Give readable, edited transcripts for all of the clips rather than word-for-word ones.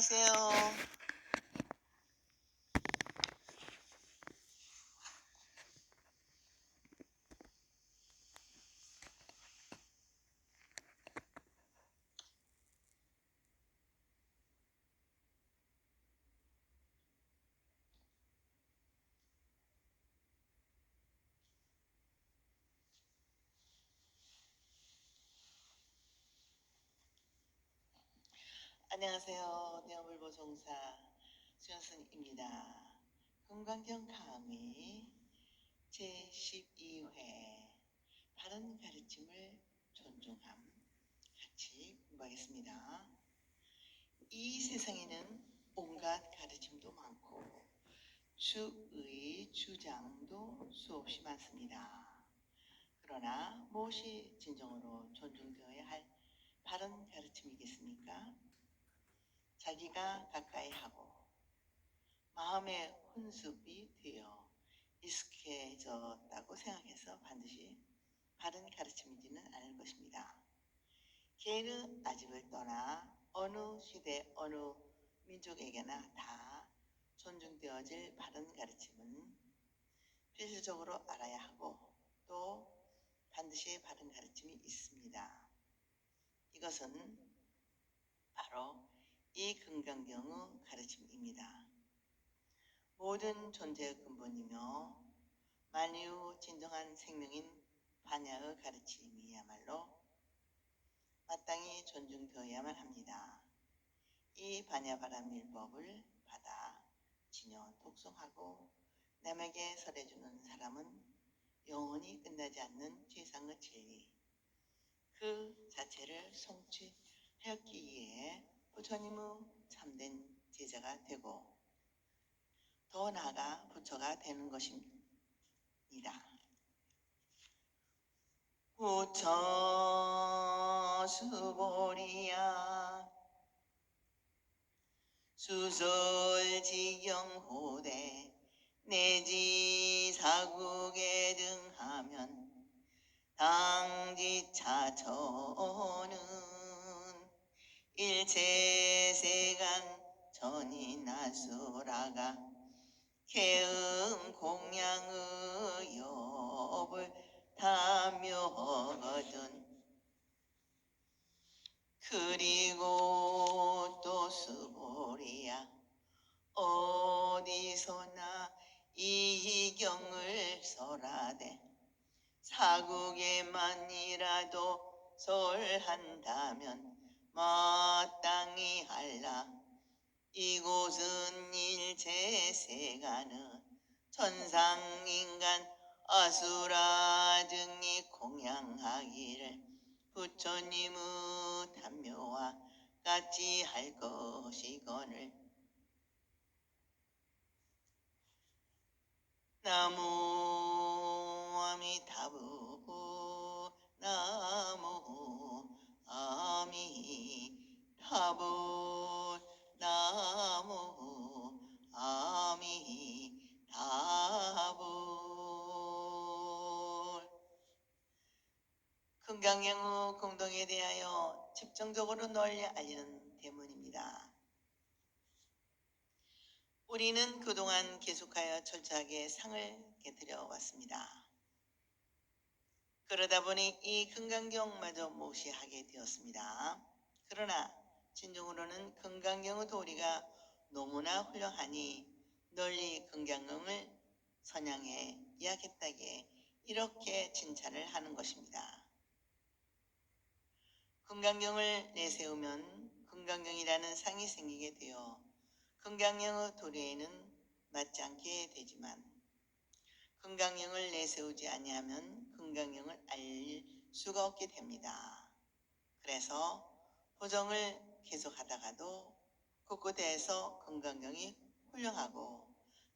안녕하세요. 안녕하세요. 대어불보송사 수연선입니다. 금강경 강의 제12회 바른 가르침을 존중함 같이 공부하겠습니다. 이 세상에는 온갖 가르침도 많고 주의 주장도 수없이 많습니다. 그러나 무엇이 진정으로 존중되어야 할 바른 가르침이겠습니까? 자기가 가까이 하고 마음의 혼습이 되어 익숙해졌다고 생각해서 반드시 바른 가르침이지는 않을 것입니다. 개인의 아집을 떠나 어느 시대 어느 민족에게나 다 존중되어질 바른 가르침은 필수적으로 알아야 하고 또 반드시 바른 가르침이 있습니다. 이것은 바로 이 금강경의 가르침입니다. 모든 존재의 근본이며 만유의 진정한 생명인 반야의 가르침이야말로 마땅히 존중되어야만 합니다. 이 반야바라밀법을 받아 지녀 독송하고 남에게 설해주는 사람은 영원히 끝나지 않는 최상의 진리 그 자체를 성취하였기에 부처님의 참된 제자가 되고 더 나아가 부처가 되는 것입니다. 부처 수보리야 수설지경호대 내지 사국에 등하면 당지차처는 일체세간 전인하수라가 개음 공양의 엽을 탐묘거든. 그리고 또 수보리야 어디서나 이 경을 설하되 사국에만이라도 설한다면 마땅히 할라. 이곳은 일체세간의 천상인간 아수라 등이 공양하기를 부처님의 탐묘와 같이 할 것이거늘. 나무 아미타부 나무 아미타부 나무 아미타부. 금강경의 공동에 대하여 집중적으로 널리 알리는 대문입니다. 우리는 그동안 계속하여 철저하게 상을 깨뜨려 왔습니다. 그러다 보니 이 금강경마저 무시하게 되었습니다. 그러나 진정으로는 금강경의 도리가 너무나 훌륭하니 널리 금강경을 선양해 이야기했다기에 이렇게 칭찬을 하는 것입니다. 금강경을 내세우면 금강경이라는 상이 생기게 되어 금강경의 도리에는 맞지 않게 되지만 금강경을 내세우지 아니하면 금강경을 알 수가 없게 됩니다. 그래서 보정을 계속하다가도 곳곳에서 금강경이 훌륭하고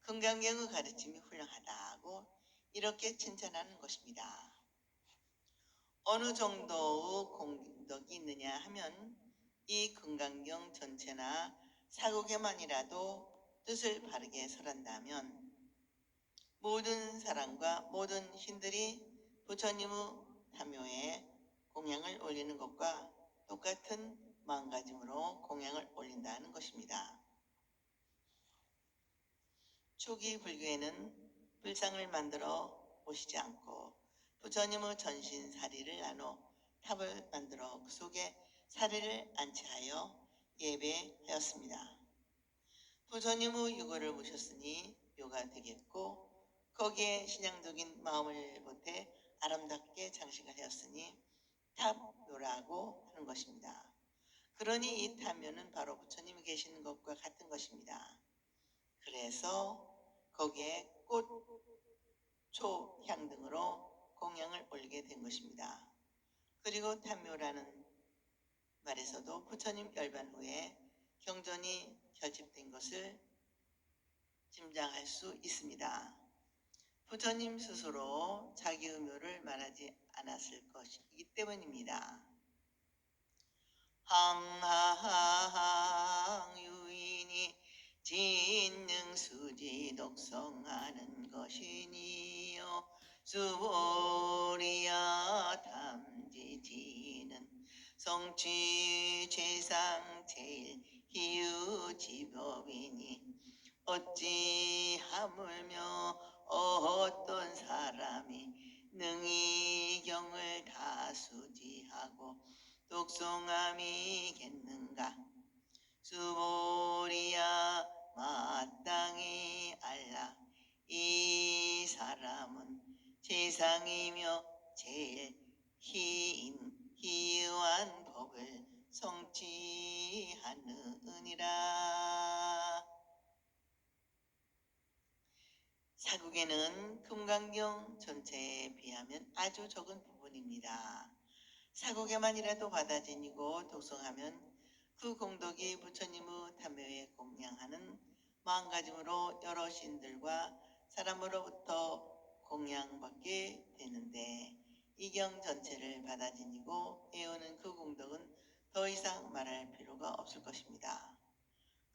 금강경의 가르침이 훌륭하다고 이렇게 칭찬하는 것입니다. 어느 정도의 공덕이 있느냐 하면 이 금강경 전체나 사국에만이라도 뜻을 바르게 설한다면 모든 사람과 모든 신들이 부처님의 탐묘에 공양을 올리는 것과 똑같은 마음가짐으로 공양을 올린다는 것입니다. 초기 불교에는 불상을 만들어 모시지 않고 부처님의 전신 사리를 나눠 탑을 만들어 그 속에 사리를 안치하여 예배하였습니다. 부처님의 유고를 모셨으니 묘가 되겠고 거기에 신앙적인 마음을 보태 아름답게 장식을 하였으니 탑묘라고 하는 것입니다. 그러니 이 탑묘는 바로 부처님이 계시는 것과 같은 것입니다. 그래서 거기에 꽃, 초, 향 등으로 공양을 올리게 된 것입니다. 그리고 탑묘라는 말에서도 부처님 열반 후에 경전이 결집된 것을 짐작할 수 있습니다. 부처님 스스로 자기의 묘를 말하지 않았을 것이기 때문입니다. 항하항 유인이 진능수지 독성하는 것이니요 수보리야 탐지지는 성취 최상 제일 희유지법이니 어찌 하물며 어떤 사람이 능히 경을 다수지하고 독송함이겠는가. 수보리야 마땅히 알라. 이 사람은 최상이며 제일 희유한 법을 성취하느니라. 사국에는 금강경 전체에 비하면 아주 적은 부분입니다. 사국에만이라도 받아들이고 독송하면 그 공덕이 부처님의 탐묘에 공양하는 마음가짐으로 여러 신들과 사람으로부터 공양받게 되는데 이 경 전체를 받아들이고 외우는 그 공덕은 더 이상 말할 필요가 없을 것입니다.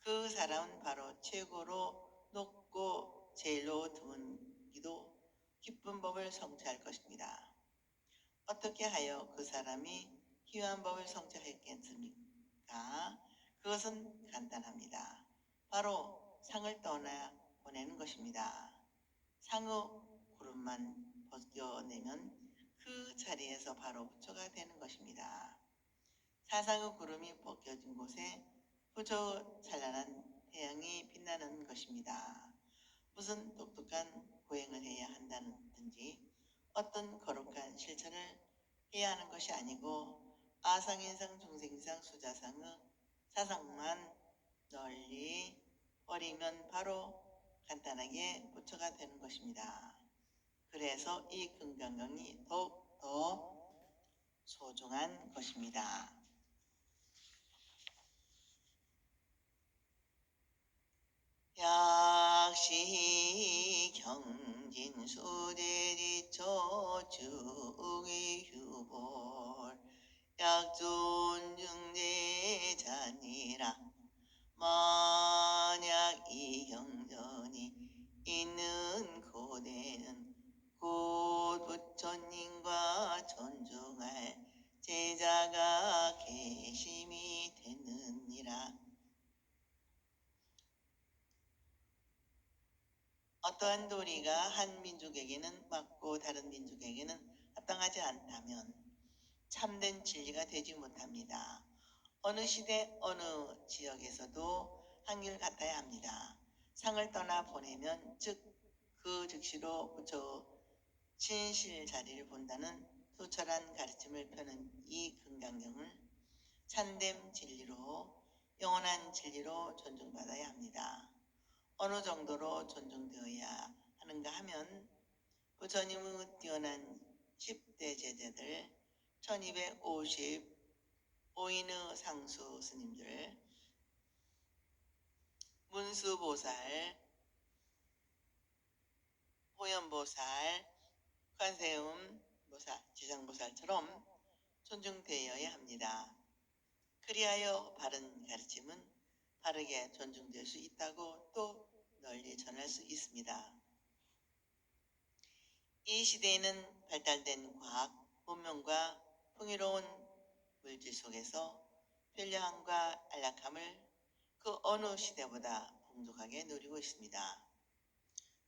그 사람은 바로 최고로 높고 제일로 드문기도 깊은 법을 성취할 것입니다. 어떻게 하여 그 사람이 희유한 법을 성취했겠습니까? 그것은 간단합니다. 바로 상을 떠나 보내는 것입니다. 상의 구름만 벗겨내면 그 자리에서 바로 부처가 되는 것입니다. 사상의 구름이 벗겨진 곳에 부처의 찬란한 태양이 빛나는 것입니다. 무슨 독특한 고행을 해야 한다든지 어떤 거룩한 실천을 해야 하는 것이 아니고 아상인상 중생상 수자상의 사상만 널리 버리면 바로 간단하게 부처가 되는 것입니다. 그래서 이 금강경이 더욱 더 소중한 것입니다. 약시 경진수대지처 주의 휴볼 약존증제자니라. 만약 이 경전이 있는 고대는 곧 부처님과 존중할 제자가 계심이 되느니라. 어떠한 도리가 한 민족에게는 맞고 다른 민족에게는 합당하지 않다면 참된 진리가 되지 못합니다. 어느 시대 어느 지역에서도 한결 같아야 합니다. 상을 떠나 보내면 즉 그 즉시로 부처 진실 자리를 본다는 투철한 가르침을 펴는 이 금강경을 참된 진리로 영원한 진리로 존중받아야 합니다. 어느 정도로 존중되어야 하는가 하면 부처님의 뛰어난 10대 제자들 1255인의 상수 스님들 문수보살, 호연보살, 관세음보살, 지장보살처럼 존중되어야 합니다. 그리하여 바른 가르침은 바르게 존중될 수 있다고 또 널리 전할 수 있습니다. 이 시대에는 발달된 과학, 문명과 풍요로운 물질 속에서 편리함과 안락함을 그 어느 시대보다 풍족하게 누리고 있습니다.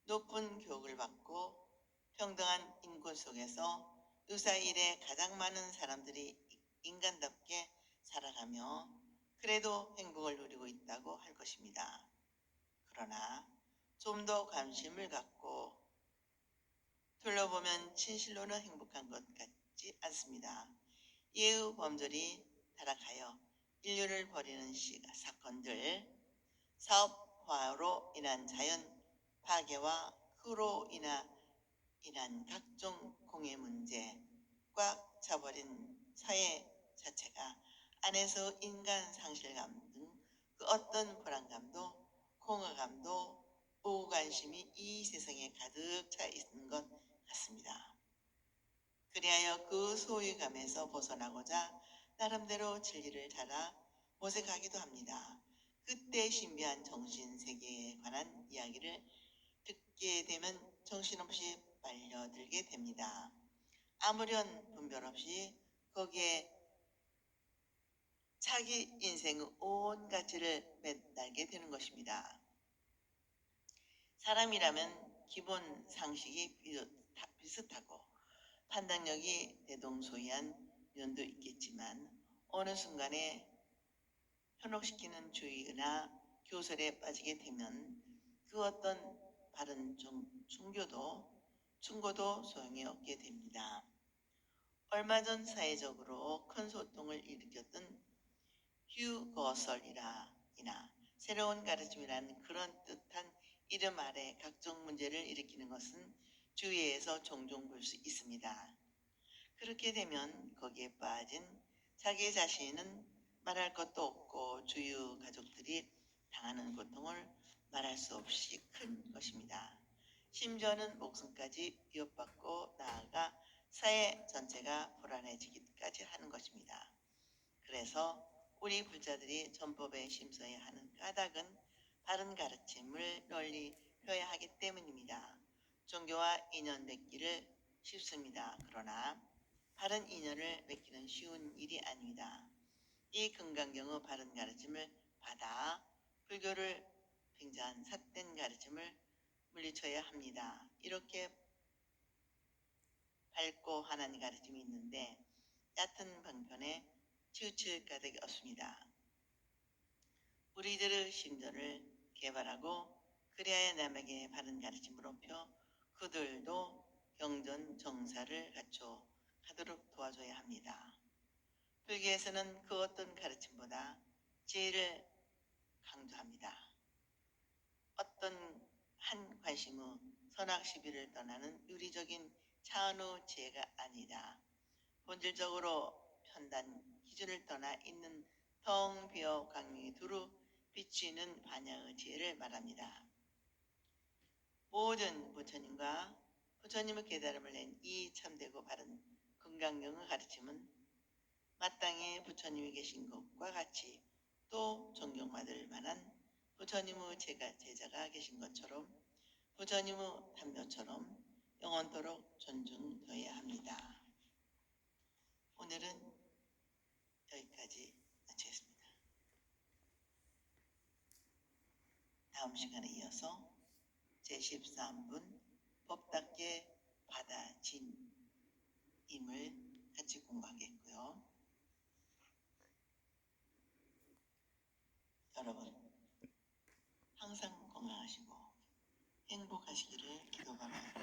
높은 교육을 받고 평등한 인권 속에서 유사일에 가장 많은 사람들이 인간답게 살아가며 그래도 행복을 누리고 있다고 할 것입니다. 그러나 좀 더 관심을 갖고 둘러보면 진실로는 행복한 것 같지 않습니다. 예우 범절이 타락하여 인류를 버리는 사건들, 사업화로 인한 자연 파괴와 그로 인한 각종 공해 문제, 꽉 차버린 사회 자체가 안에서 인간 상실감 등 그 어떤 불안감도 공허감도 무관심이 이 세상에 가득 차 있는 것 같습니다. 그리하여 그 소유감에서 벗어나고자 나름대로 진리를 찾아 모색하기도 합니다. 그때 신비한 정신세계에 관한 이야기를 듣게 되면 정신없이 빨려들게 됩니다. 아무런 분별 없이 거기에 자기 인생의 온 가치를 매달게 되는 것입니다. 사람이라면 기본 상식이 비슷하고 판단력이 대동소이한 면도 있겠지만 어느 순간에 현혹시키는 주의나 교설에 빠지게 되면 그 어떤 바른 충고도 소용이 없게 됩니다. 얼마 전 사회적으로 큰 소통을 일으켰던 휴거설이나 새로운 가르침이라는 그런 뜻한 이름 아래 각종 문제를 일으키는 것은 주위에서 종종 볼 수 있습니다. 그렇게 되면 거기에 빠진 자기 자신은 말할 것도 없고 주유 가족들이 당하는 고통을 말할 수 없이 큰 것입니다. 심지어는 목숨까지 위협받고 나아가 사회 전체가 불안해지기까지 하는 것입니다. 그래서 우리 불자들이 전법에 심서야 하는 까닭은 바른 가르침을 널리 펴야 하기 때문입니다. 종교와 인연 맺기를 쉽습니다. 그러나 바른 인연을 맺기는 쉬운 일이 아닙니다. 이 금강경의 바른 가르침을 받아 불교를 팽자한 삿된 가르침을 물리쳐야 합니다. 이렇게 밝고 환한 가르침이 있는데 얕은 방편에 치우칠 까닭이 없습니다. 우리들의 심전을 개발하고 그리하여 남에게 바른 가르침으로 펴 그들도 경전 정사를 갖춰 가도록 도와줘야 합니다. 불교에서는 그 어떤 가르침보다 지혜를 강조합니다. 어떤 한 관심의 선악 시비를 떠나는 유리적인 차원의 지혜가 아니다. 본질적으로 편단 기준을 떠나 있는 텅 비어 광명이 두루 비치는 반야의 지혜를 말합니다. 모든 부처님과 부처님의 깨달음을 낸 이 참되고 바른 금강경의 가르침은 마땅히 부처님이 계신 것과 같이 또 존경받을 만한 부처님의 제자가 계신 것처럼 부처님의 담요처럼 영원토록 존중되어야 합니다. 오늘은 여기까지 마치겠습니다. 다음 시간에 이어서 제13분 법답게 받아진임을 같이 공부하겠고요. 여러분 항상 건강하시고 행복하시기를 기도 바랍니다.